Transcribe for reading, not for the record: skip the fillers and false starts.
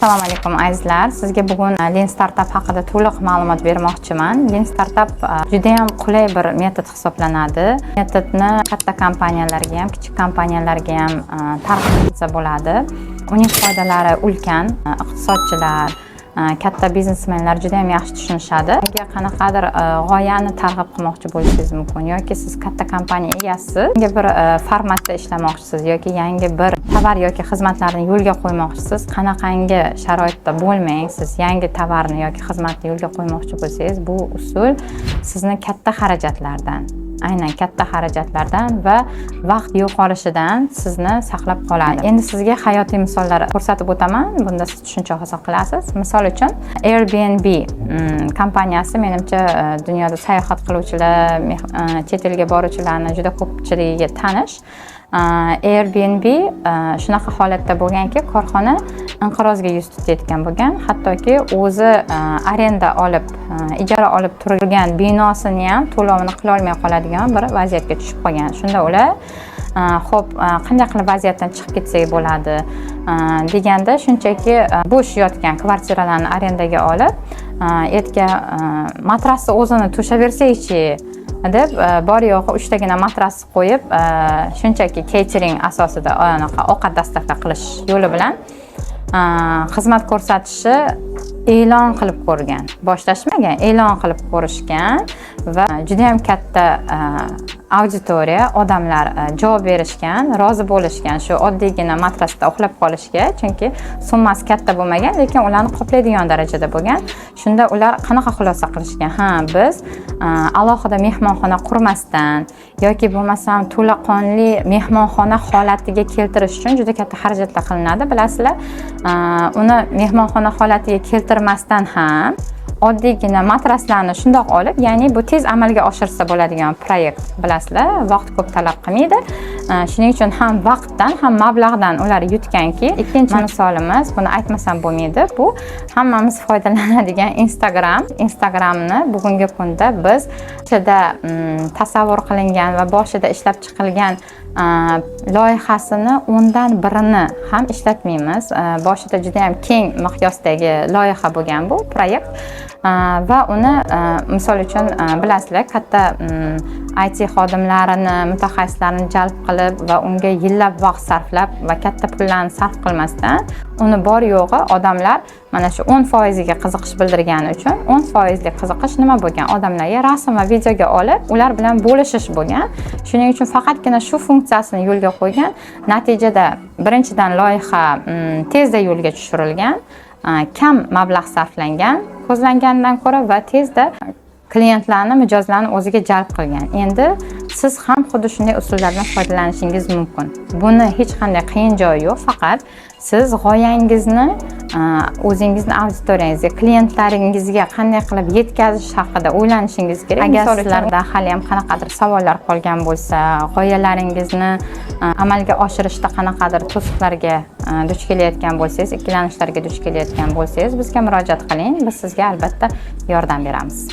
Assalomu alaykum azizlar. Sizga bugun Lean Startup haqida to'liq ma'lumot bermoqchiman. Lean Startup juda ham qulay bir metod hisoblanadi. Metodni katta kompaniyalarga ham, kichik kompaniyalarga ham targ'ib etsa bo'ladi. Uning foydalari ulkan. Iqtisodchilar, katta biznesmenlar juda ham yaxshi tushunishadi. Unga qanaqadir g'oyani targ'ib qilmoqchi bo'lishingiz mumkin yoki siz katta kompaniya egasiz, yangi bir formatda ishlamoqchisiz yoki yangi bir tovar yoki xizmatlarni yo'lga qo'ymoqchisiz. Qanaqangi sharoitda bo'lmang, siz yangi tovarni yoki xizmatni yo'lga qo'ymoqchi bo'lsangiz, bu usul sizni katta xarajatlardan, aynan katta xarajatlardan va vaqt yo'qolishidan sizni saqlab qoladi. Endi sizga hayotiy misollar ko'rsatib o'taman. Bunda siz tushuncha hosil qilasiz. Misol uchun Airbnb kompaniyasi menimcha dunyoda sayohat qiluvchilar, chet elga boruvchilarni juda ko'pchiligiga tanish. Airbnb shunaqa holatda bo'lganki, korxona inqirozga yuz tutayotgan bo'lgan, hattoki o'zi arenda olib, ijara olib turgan binosini ham to'lovini qila olmay qoladigan bir vaziyatga tushib qolgan. Shunda ular xo'p, qanday qilib vaziyatdan chiqib ketsak bo'ladi deganda, shunchaki bo'sh yotgan kvartiralarni arendaga olib, ertaga matrasni o'zini to'shaversak-chi deb bor yo'g'i 3 tagina matras qo'yib, shunchaki catering asosida ovqat dastavka qilish yo'li bilan xizmat ko'rsatishni e'lon qilib ko'rgan. Boshlashmagan, e'lon qilib ko'rishgan va juda ham katta auditoriya, odamlar javob berishgan, rozi bo'lishgan shu oddiygina matrasda uxlab qolishga, chunki summasi katta bo'lmagan, lekin ularni qoplaydigan darajada bo'lgan. Shunda ular qanaqa xulosa qilishgan? Biz alohida mehmonxona qurmasdan yoki bo'lmasam to'laqonli mehmonxona holatiga keltirish uchun juda katta xarajatlar qilinadi. Bilasizlar, uni mehmonxona holatiga keltirmasdan ham oddiygina matraslarni shundoq olib, ya'ni bu tez amalga oshirsa bo'ladigan proyekt, bilasizlar, vaqt ko'p talab qilmaydi. Shuning uchun ham vaqtdan, ham mablag'dan ular yutganki, ikkinchi misolimiz, buni aytmasam bo'lmaydi, bu hammamiz foydalanadigan Instagramni bugungi kunda biz ichida tasavvur qilingan va boshida ishlab chiqilgan loyihasini 10dan birini ham ishlatmaymiz. Boshida juda ham keng miqyosdagi loyiha bo'lgan bu proyekt va uni misol uchun bilasizlar, katta IT xodimlarini, mutaxassislarni jalb qilib va unga yillab vaqt sarflab va katta pullarni sarf qilmasdan, uni bor yo'g'i odamlar mana shu 10% ga qiziqish bildirgani uchun 10% lik qiziqish nima bo'lgan? Odamlarga rasm va videoga olib, ular bilan bo'lishish bo'lgan. Shuning uchun faqatgina shu funksiyasini yo'lga qo'ygan. Natijada birinchidan loyiha tezda yo'lga tushirilgan, kam mablag' sarflangan, ko'zlangandan ko'ra va tezda klientlarni, mijozlarni o'ziga jalb qilgan. Endi siz ham xuddi shunday usullardan foydalanishingiz mumkin. Buni hech qanday qiyin joyi yo'q, faqat siz g'oyangizni o'zingizni auditoriyangizga, klientlaringizga qanday qilib yetkazish haqida o'ylanishingiz kerak. Agar sizlarda hali ham qanaqadir savollar qolgan bo'lsa, g'oyalaringizni amalga oshirishda qanaqadir to'siqlarga duch kelayotgan bo'lsangiz, ikkilanishlarga duch kelayotgan bo'lsangiz, bizga murojaat qiling. Biz sizga albatta yordam beramiz.